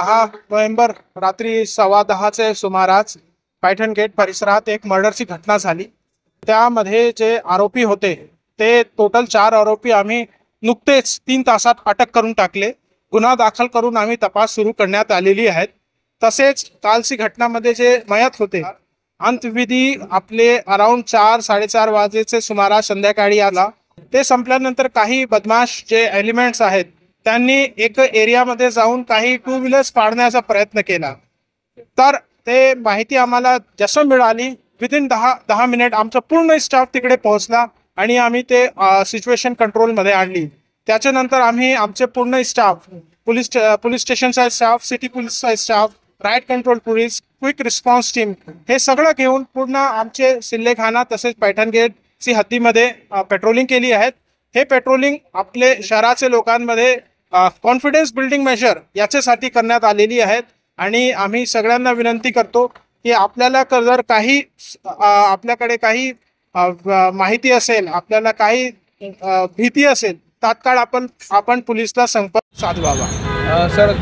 10 November रात्री 10:15चे सुमारास Paithan gate परिसरात एक मर्डरची घटना झाली। त्यामध्ये जे आरोपी होते ते टोटल 4 आरोपी आम्ही नुकतेच 3 तासात अटक करून टाकले। गुन्हा दाखल करून आम्ही तपास सुरू करण्यात आलेली आहे। तसेच कालची घटनामध्ये जे मयत होते अंत्यविधी आपले अराउंड 4-4:30 वाजेचे सुमारास संध्याकाळी आला। ते संपल्यानंतर काही बदमाश जे एलिमेंट्स आहेत त्यांनी एक एरियामध्ये जाऊन काही 2 व्हीलर्स पाडण्याचा प्रयत्न केला। तर ते माहिती आम्हाला जसं मिळाली विदिन 10 मिनिट आमचा पूर्ण स्टाफ तिकडे पोहोचला आणि आम्ही ते सिच्युएशन कंट्रोलमध्ये आणली। त्याच्यानंतर आम्ही आमचे पूर्ण स्टाफ पोलीस स्टेशनचा स्टाफ, सिटी पोलीसचा staff, riot control police, quick response team हे सगळं घेऊन पूर्ण आमचे सिल्लेखाना तसेच पैठण गेट ची हद्दीमध्ये पेट्रोलिंग केली आहे। हे पेट्रोलिंग आपले शहराचे लोकांमध्ये कॉन्फिडन्स बिल्डिंग मेजर याच्यासाठी करण्यात आलेली आहे। आणि आम्ही सगळ्यांना विनंती करतो की आपल्याला जर काही आपल्याकडे काही माहिती असेल, आपल्याला काही भीती असेल, तात्काळ आपण पोलिसला संपर्क साधावा। सर